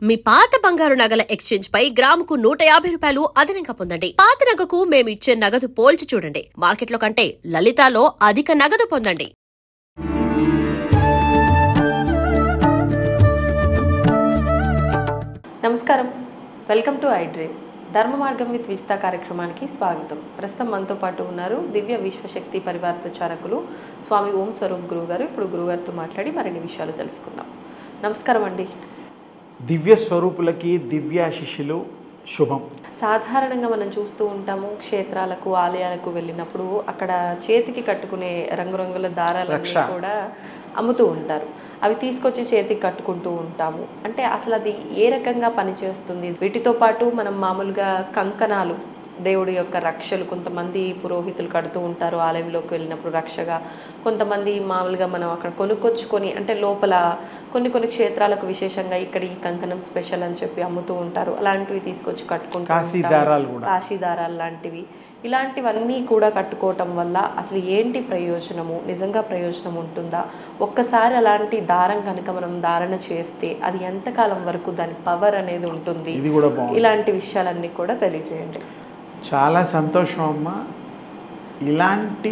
మీ పాత బంగారు నగల ఎక్స్చేంజ్ పై గ్రాముకు 150 రూపాయలు అదనంగా పొందండి. పాత నగకు మేము ఇచ్చే నగదు పోల్చి చూడండి. మార్కెట్లో కంటే లలితాలో అధిక నగదు పొందండి. నమస్కారం, వెల్కమ్ టు ఐ డ్రీమ్. ధర్మ మార్గం విత్ విజిత కార్యక్రమానికి స్వాగతం. ప్రస్తుతం మనతో పాటు ఉన్నారు దివ్య విశ్వశక్తి పరివార ప్రచారకులు స్వామి ఓం స్వరూప్ గురువు గారు. ఇప్పుడు గురుగారితో మాట్లాడి మరిన్ని విషయాలు తెలుసుకుందాం. నమస్కారం అండి. దివ్య స్వరూపులకి దివ్యాశిష్యులు శుభం. సాధారణంగా మనం చూస్తూ ఉంటాము, క్షేత్రాలకు ఆలయాలకు వెళ్ళినప్పుడు అక్కడ చేతికి కట్టుకునే రంగురంగుల దారాలన్నీ కూడా అమ్ముతూ ఉంటారు. అవి తీసుకొచ్చి చేతికి కట్టుకుంటూ ఉంటాము. అంటే అసలు అది ఏ రకంగా పనిచేస్తుంది? వీటితో పాటు మనం మామూలుగా కంకణాలు, దేవుడి యొక్క రక్షలు కొంతమంది పురోహితులు కడుతూ ఉంటారు ఆలయంలోకి వెళ్ళినప్పుడు రక్షగా. కొంతమంది మామూలుగా మనం అక్కడ కొనుక్కొచ్చుకొని, అంటే లోపల కొన్ని క్షేత్రాలకు విశేషంగా ఇక్కడ ఈ కంకణం స్పెషల్ అని చెప్పి అమ్ముతూ ఉంటారు. అలాంటివి తీసుకొచ్చి కట్టుకుంటారు. కాశీ దారాలు లాంటివి, ఇలాంటివన్నీ కూడా కట్టుకోవటం వల్ల అసలు ఏంటి ప్రయోజనము? నిజంగా ప్రయోజనం ఉంటుందా? ఒక్కసారి అలాంటి దారం కనుక మనం ధారణ చేస్తే అది ఎంతకాలం వరకు దాని పవర్ అనేది ఉంటుంది? ఇలాంటి విషయాలన్నీ కూడా తెలియజేయండి. చాలా సంతోషం అమ్మ. ఇలాంటి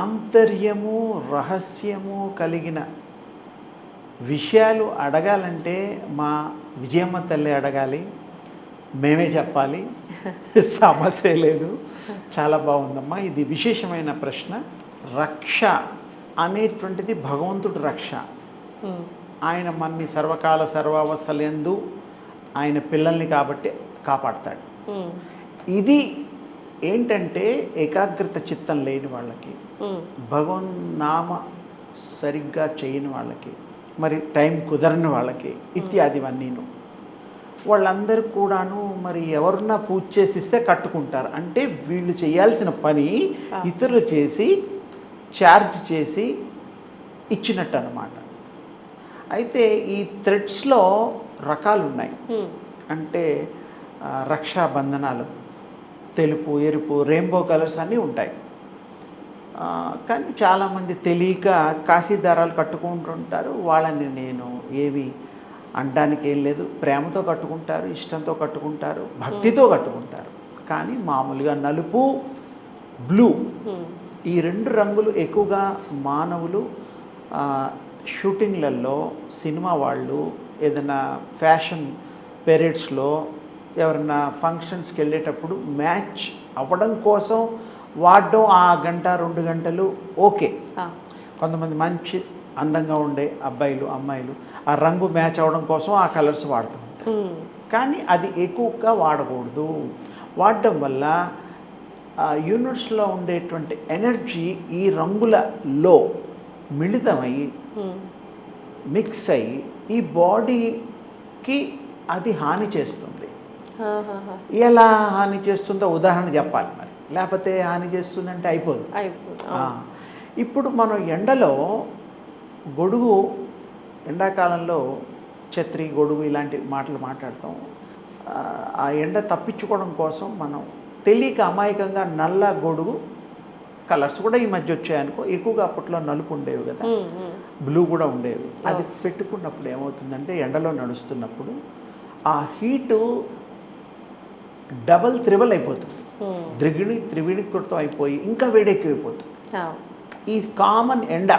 ఆంతర్యము, రహస్యము కలిగిన విషయాలు అడగాలంటే మా విజయమ్మ తల్లి అడగాలి, మేమే చెప్పాలి. సమస్య లేదు. చాలా బాగుందమ్మా. ఇది విశేషమైన ప్రశ్న. రక్ష అనేటువంటిది భగవంతుడు రక్ష. ఆయన మన్ని సర్వకాల సర్వావస్థలందు ఆయన పిల్లల్ని కాబట్టి కాపాడతాడు. ఇది ఏంటంటే ఏకాగ్రత చిత్తం లేని వాళ్ళకి, భగవన్ నామ సరిగ్గా చేయని వాళ్ళకి, మరి టైం కుదరని వాళ్ళకి ఇత్యాదివన్నీను, వాళ్ళందరూ కూడాను మరి ఎవరన్నా పూజ చేసిస్తే కట్టుకుంటారు. అంటే వీళ్ళు చేయాల్సిన పని ఇతరులు చేసి ఛార్జ్ చేసి ఇచ్చినట్టు అన్నమాట. అయితే ఈ థ్రెడ్స్లో రకాలు ఉన్నాయి. అంటే రక్షాబంధనాలు తెలుపు, ఎరుపు, రెయిన్బో కలర్స్ అన్నీ ఉంటాయి. కానీ చాలామంది తెలియక కాశీ దారాలు కట్టుకుంటుంటారు. వాళ్ళని నేను ఏమి అనడానికి ఏం లేదు. ప్రేమతో కట్టుకుంటారు, ఇష్టంతో కట్టుకుంటారు, భక్తితో కట్టుకుంటారు. కానీ మామూలుగా నలుపు, బ్లూ ఈ రెండు రంగులు ఎక్కువగా మానవులు షూటింగ్లలో, సినిమా వాళ్ళు ఏదైనా ఫ్యాషన్ పెరేడ్స్లో, ఎవరైనా ఫంక్షన్స్కి వెళ్ళేటప్పుడు మ్యాచ్ అవ్వడం కోసం వాడడం. ఆ గంట 2 గంటలు ఓకే. కొంతమంది మంచి అందంగా ఉండే అబ్బాయిలు, అమ్మాయిలు ఆ రంగు మ్యాచ్ అవ్వడం కోసం ఆ కలర్స్ వాడుతూ ఉంటారు. కానీ అది ఎక్కువగా వాడకూడదు. వాడడం వల్ల యూనిట్స్లో ఉండేటువంటి ఎనర్జీ ఈ రంగులలో మిళితమై మిక్స్ అయ్యి ఈ బాడీకి అది హాని చేస్తుంది. ఎలా హాని చేస్తుందో ఉదాహరణ చెప్పాలి మరి, లేకపోతే హాని చేస్తుందంటే అయిపోదు. ఇప్పుడు మనం ఎండలో గొడుగు, ఎండాకాలంలో ఛత్రి, గొడుగు ఇలాంటి మాటలు మాట్లాడతాం. ఆ ఎండ తప్పించుకోవడం కోసం మనం తెలియక అమాయకంగా నల్ల గొడుగు కలర్స్ కూడా ఈ మధ్య వచ్చాయనుకో. ఎక్కువగా అప్పట్లో నలుపు ఉండేవి కదా, బ్లూ కూడా ఉండేవి. అది పెట్టుకున్నప్పుడు ఏమవుతుందంటే ఎండలో నడుస్తున్నప్పుడు ఆ హీటు డబల్ త్రిబుల్ అయిపోతుంది. త్రివిణీకృతం అయిపోయి ఇంకా వేడెక్కిపోతుంది. ఈ కామన్ ఎండ.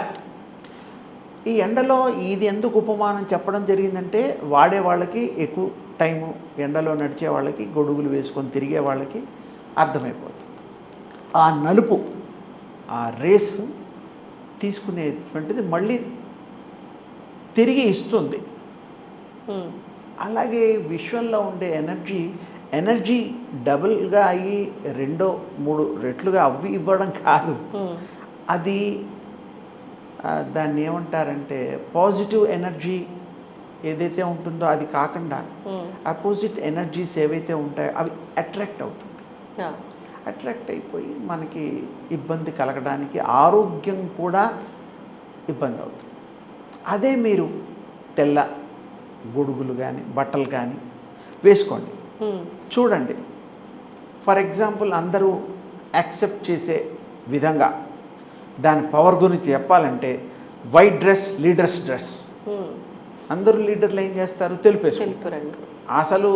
ఈ ఎండలో ఇది ఎందుకు ఉపమానం చెప్పడం జరిగిందంటే, వాడే వాళ్ళకి, ఎక్కువ టైము ఎండలో నడిచే వాళ్ళకి, గొడుగులు వేసుకొని తిరిగే వాళ్ళకి అర్థమైపోతుంది. ఆ నలుపు, ఆ రేస్ తీసుకునేటువంటిది మళ్ళీ తిరిగి ఇస్తుంది. అలాగే విశ్వంలో ఉండే ఎనర్జీ డబుల్గా అయ్యి 2-3 రెట్లుగా అవి ఇవ్వడం కాదు. అది దాన్ని ఏమంటారంటే పాజిటివ్ ఎనర్జీ ఏదైతే ఉంటుందో అది కాకుండా అపోజిట్ ఎనర్జీస్ ఏవైతే ఉంటాయో అవి అట్రాక్ట్ అవుతుంది. అట్రాక్ట్ అయిపోయి మనకి ఇబ్బంది కలగడానికి, ఆరోగ్యం కూడా ఇబ్బంది అవుతుంది. అదే మీరు తెల్ల గొడుగులు కానీ బట్టలు కానీ వేసుకోండి, చూడండి. ఫర్ ఎగ్జాంపుల్ అందరూ యాక్సెప్ట్ చేసే విధంగా దాని పవర్ గురించి చెప్పాలంటే వైట్ డ్రెస్ లీడర్స్ డ్రెస్. అందరూ లీడర్లు ఏం చేస్తారు? తెలుపు వేసుకుంటారు. తెలుపు రంగు. అసలు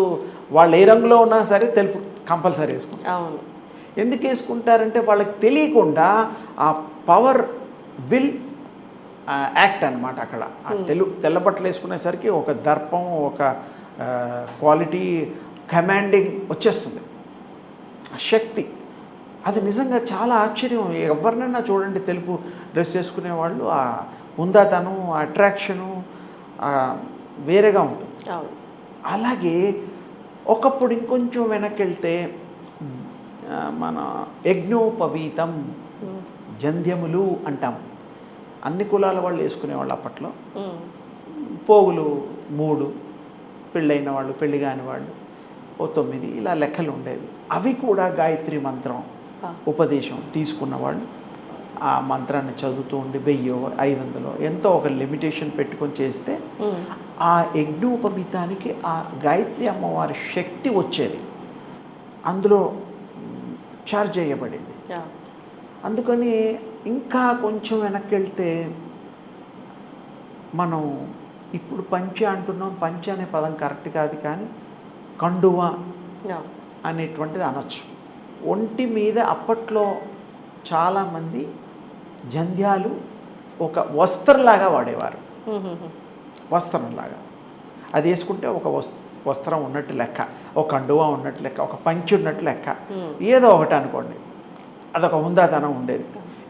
వాళ్ళు ఏ రంగులో ఉన్నా సరే తెలుపు కంపల్సరీ వేసుకుంటారు. అవును. ఎందుకు వేసుకుంటారంటే వాళ్ళకి తెలియకుండా ఆ పవర్ విల్ యాక్ట్ అనమాట. అక్కడ ఆ తెల్ల బట్టలు వేసుకునేసరికి ఒక దర్పం, ఒక క్వాలిటీ, కమాండింగ్ వచ్చేస్తుంది, ఆ శక్తి. అది నిజంగా చాలా ఆశ్చర్యం. ఎవరినైనా చూడండి తెలుపు డ్రెస్ వేసుకునే వాళ్ళు, ఆ ఉందాతనం, ఆ అట్రాక్షను వేరేగా ఉంటుంది. అలాగే ఒకప్పుడు ఇంకొంచెం వెనక్కి వెళ్తే మన యజ్ఞోపవీతం, జంధ్యములు అంటాం, అన్ని కులాల వాళ్ళు వేసుకునేవాళ్ళు అప్పట్లో. పోగులు 3, పెళ్ళైన వాళ్ళు, పెళ్ళి కాని వాళ్ళు 9, ఇలా లెక్కలు ఉండేవి. అవి కూడా గాయత్రి మంత్రం ఉపదేశం తీసుకున్నవాళ్ళు ఆ మంత్రాన్ని చదువుతూ ఉండి 1000, 500 ఎంతో ఒక లిమిటేషన్ పెట్టుకొని చేస్తే ఆ యజ్ఞోపవీతానికి ఆ గాయత్రి అమ్మవారి శక్తి వచ్చేది, అందులో చార్జ్ చేయబడేది. అందుకని ఇంకా కొంచెం వెనక్కి వెళ్తే మనం ఇప్పుడు పంచ అంటున్నాం. పంచ అనే పదం కరెక్ట్ కాదు, కానీ కండువ అనేటువంటిది అనొచ్చు. ఒంటి మీద అప్పట్లో చాలామంది జంధ్యాలు ఒక వస్త్రంలాగా వాడేవారు. వస్త్రంలాగా అది వేసుకుంటే ఒక వస్త్రం ఉన్నట్టు లెక్క, ఒక కండువా ఉన్నట్టు లెక్క, ఒక పంచి ఉన్నట్టు లెక్క, ఏదో ఒకటి అనుకోండి. అదొక ఉందాతనం ఉండేది.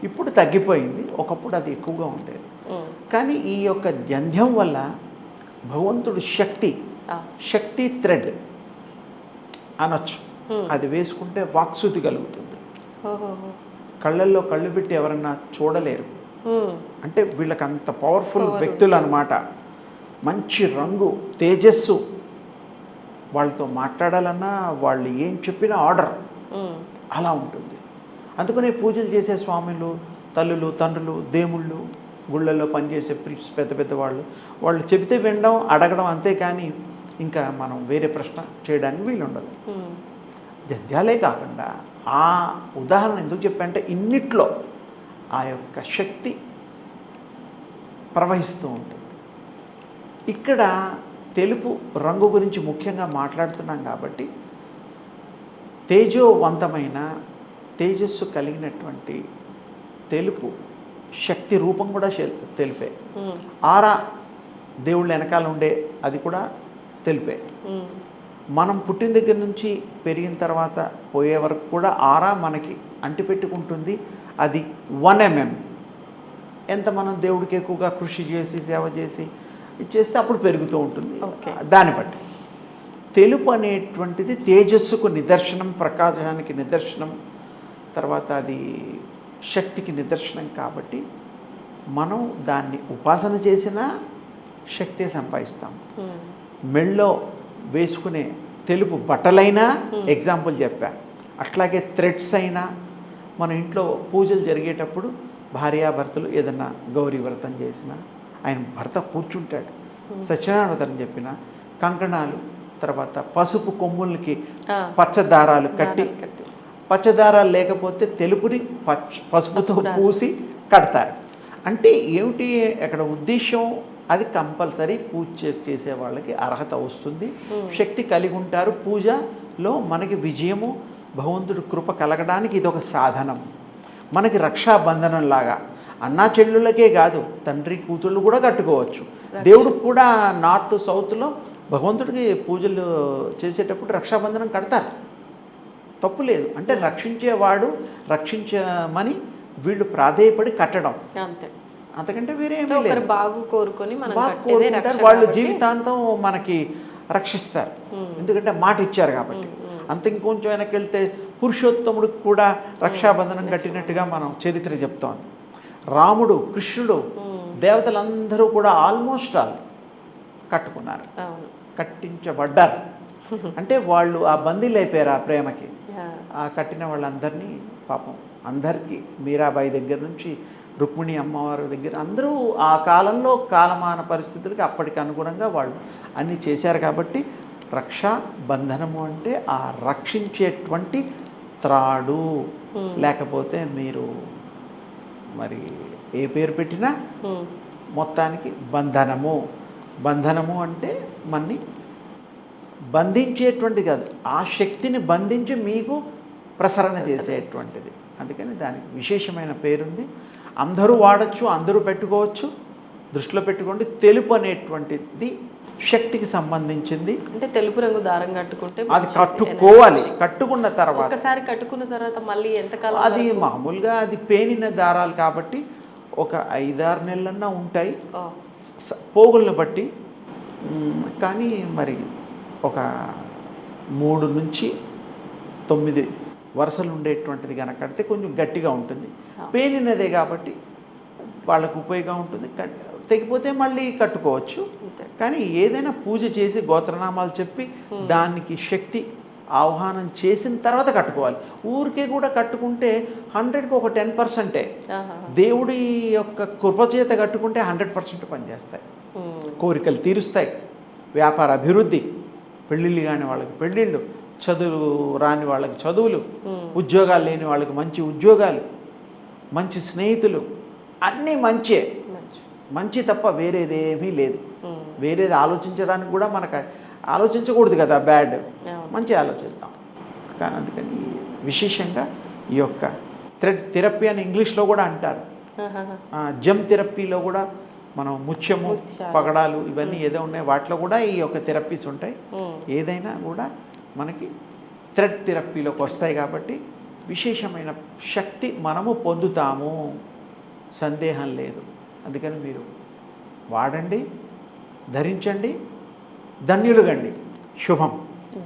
ఇప్పుడు తగ్గిపోయింది, ఒకప్పుడు అది ఎక్కువగా ఉండేది. కానీ ఈ యొక్క జంధ్యం వల్ల భగవంతుడు శక్తి థ్రెడ్ అనొచ్చు. అది వేసుకుంటే వాక్శుద్ధి కలుగుతుంది. కళ్ళల్లో కళ్ళు పెట్టి ఎవరన్నా చూడలేరు. అంటే వీళ్ళకి అంత పవర్ఫుల్ వ్యక్తులు అన్నమాట. మంచి రంగు, తేజస్సు, వాళ్ళతో మాట్లాడాలన్నా వాళ్ళు ఏం చెప్పినా ఆర్డర్ అలా ఉంటుంది. అందుకనే పూజలు చేసే స్వాములు, తల్లులు, తండ్రులు, దేవుళ్ళు, గుళ్ళల్లో పనిచేసే ప్రీస్ట్, పెద్ద పెద్ద వాళ్ళు చెబితే వినడం, అడగడం, అంతేకాని ఇంకా మనం వేరే ప్రశ్న చేయడానికి వీలుండదు. జంధ్యాలే కాకుండా ఆ ఉదాహరణ ఎందుకు చెప్పంటే ఇన్నిట్లో ఆ యొక్క శక్తి ప్రవహిస్తూ ఉంటుంది. ఇక్కడ తెలుపు రంగు గురించి ముఖ్యంగా మాట్లాడుతున్నాం కాబట్టి తేజోవంతమైన, తేజస్సు కలిగినటువంటి తెలుపు శక్తి రూపం కూడా తెలిపే. ఆరా దేవుళ్ళ వెనకాల ఉండే అది కూడా తెలిపే. మనం పుట్టిన దగ్గర నుంచి పెరిగిన తర్వాత పోయే వరకు కూడా ఆరా మనకి అంటిపెట్టుకుంటుంది. అది 1 mm. ఎంత మనం దేవుడికి ఎక్కువగా కృషి చేసి, సేవ చేసి ఇచ్చేస్తే అప్పుడు పెరుగుతూ ఉంటుంది. దాన్ని బట్టి తెలుపు అనేటువంటిది తేజస్సుకు నిదర్శనం, ప్రకాశానికి నిదర్శనం, తర్వాత అది శక్తికి నిదర్శనం. కాబట్టి మనం దాన్ని ఉపాసన చేసినా శక్తి సంపాదిస్తాం. మెళ్ళో వేసుకునే తెలుపు బట్టలైనా ఎగ్జాంపుల్ చెప్పా. అట్లాగే థ్రెడ్స్ అయినా మన ఇంట్లో పూజలు జరిగేటప్పుడు భార్యాభర్తలు ఏదన్నా గౌరీ వ్రతం చేసినా, ఆయన భర్త కూర్చుంటాడు. సత్యనారాయణ వ్రతం చెప్పిన కంకణాలు, తర్వాత పసుపు కొమ్ములకి పచ్చదారాలు కట్టి, పచ్చదారాలు లేకపోతే తెలుపుని పసుపుతో పూసి కడతారు. అంటే ఏమిటి అక్కడ ఉద్దేశం? అది కంపల్సరీ పూజ చేసే వాళ్ళకి అర్హత వస్తుంది, శక్తి కలిగి ఉంటారు. పూజలో మనకి విజయము, భగవంతుడి కృప కలగడానికి ఇది ఒక సాధనం. మనకి రక్షాబంధనం లాగా అన్నా చెల్లులకే కాదు, తండ్రి కూతుళ్ళు కూడా కట్టుకోవచ్చు. దేవుడికి కూడా నార్త్ సౌత్లో భగవంతుడికి పూజలు చేసేటప్పుడు రక్షాబంధనం కడతారు, తప్పు లేదు. అంటే రక్షించేవాడు రక్షించమని వీళ్ళు ప్రాధేయపడి కట్టడం, అంతకంటే వేరే ఏమీ లేదు. బాగు కోరుకొని వాళ్ళు జీవితాంతం మనకి రక్షిస్తారు, ఎందుకంటే మాట ఇచ్చారు కాబట్టి. అంత ఇంకొంచెం వెనక్కి వెళ్తే పురుషోత్తముడికి కూడా రక్షాబంధనం కట్టినట్టుగా మనం చరిత్ర చెప్తోంది. రాముడు, కృష్ణుడు, దేవతలందరూ కూడా ఆల్మోస్ట్ ఆల్ కట్టుకున్నారు, కట్టించబడ్డారు. అంటే వాళ్ళు ఆ బందీలు అయిపోయారు ఆ ప్రేమకి. ఆ కట్టిన వాళ్ళందరినీ పాపం అందరికీ, మీరాబాయి దగ్గర నుంచి రుక్మిణి అమ్మవారి దగ్గర అందరూ ఆ కాలంలో కాలమాన పరిస్థితులకి అప్పటికి అనుగుణంగా వాళ్ళు అన్నీ చేశారు. కాబట్టి రక్షా బంధనము అంటే ఆ రక్షించేటువంటి త్రాడు, లేకపోతే మీరు మరి ఏ పేరు పెట్టినా మొత్తానికి బంధనము. బంధనము అంటే మనని బంధించేటువంటిది కాదు, ఆ శక్తిని బంధించి మీకు ప్రసరణ చేసేటువంటిది. అందుకని దానికి విశేషమైన పేరుంది. అందరూ వాడచ్చు, అందరూ పెట్టుకోవచ్చు. దృష్టిలో పెట్టుకోండి, తెలుపు అనేటువంటిది శక్తికి సంబంధించింది. అంటే తెలుపు రంగు దారం కట్టుకుంటే అది కట్టుకోవాలి. కట్టుకున్న తర్వాత ఒకసారి కట్టుకున్న తర్వాత మళ్ళీ ఎంతకాలం అది మామూలుగా అది పేనిన దారాలు కాబట్టి ఒక 5-6 నెలలన్నా ఉంటాయి పోగులను బట్టి. కానీ మరి ఒక 3 నుంచి 9 వరుసలు ఉండేటువంటిది కనుక కడితే కొంచెం గట్టిగా ఉంటుంది. పేనినదే కాబట్టి వాళ్ళకు ఉపయోగం ఉంటుంది. తెగిపోతే మళ్ళీ కట్టుకోవచ్చు. కానీ ఏదైనా పూజ చేసి గోత్రనామాలు చెప్పి దానికి శక్తి ఆహ్వానం చేసిన తర్వాత కట్టుకోవాలి. ఊరికే కూడా కట్టుకుంటే 100కి ఒక 10%. దేవుడి యొక్క కృపచేత కట్టుకుంటే 100% పనిచేస్తాయి. కోరికలు తీరుస్తాయి, వ్యాపార అభివృద్ధి, పెళ్ళిళ్ళు కాని వాళ్ళకి పెళ్ళిళ్ళు, చదువు రాని వాళ్ళకి చదువులు, ఉద్యోగాలు లేని వాళ్ళకి మంచి ఉద్యోగాలు, మంచి స్నేహితులు, అన్నీ మంచే. మంచి తప్ప వేరేదేమీ లేదు. వేరేది ఆలోచించడానికి కూడా మనకు ఆలోచించకూడదు కదా, బ్యాడ్. మంచి ఆలోచిద్దాం. కానీ అందుకని విశేషంగా ఈ యొక్క థ్రెడ్ థెరపీ అని ఇంగ్లీష్లో కూడా అంటారు. జమ్ థెరపీలో కూడా మనం ముత్యము, పగడాలు ఇవన్నీ ఏదో ఉన్నాయి, వాటిలో కూడా ఈ యొక్క థెరపీస్ ఉంటాయి. ఏదైనా కూడా మనకి థ్రెడ్ థెరపీలోకి వస్తాయి కాబట్టి విశేషమైన శక్తి మనము పొందుతాము, సందేహం లేదు. అందుకని మీరు వాడండి, ధరించండి, ధన్యులుగండి. శుభం.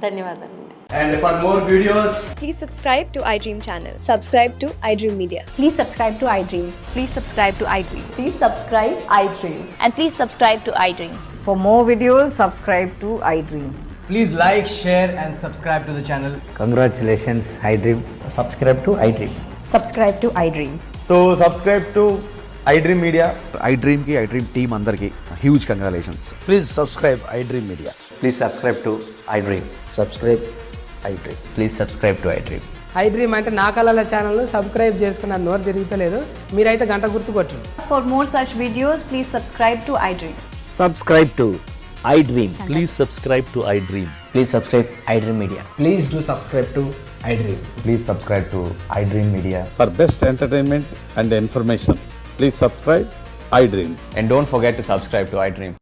ధన్యవాదాలు. And for more videos, Please subscribe to iDream channel. Subscribe to iDream Media. Please subscribe to iDream. Please subscribe to iDream. Please subscribe iDream. And please subscribe to iDream. For more videos, subscribe to iDream. please like, share and subscribe to the channel. Congratulations, iDream. Subscribe to iDream. Subscribe to iDream. So subscribe to iDream Media. iDream ki iDream team andarki huge congratulations. Please subscribe iDream Media. Please subscribe to iDream. Subscribe iDream. Please subscribe to iDream. iDream అంటే నా కళల ఛానల్ను subscribe చేసుకున్న నోరు తిరుగుతలేదు, మీరైతే గంట గుర్తు కొట్టండి. For more such videos, please subscribe to iDream. Subscribe to iDream. Please subscribe to iDream. Please subscribe iDream Media. Please do subscribe to iDream. Please subscribe to iDream Media. For best entertainment and information, please subscribe iDream. And don't forget to subscribe to iDream.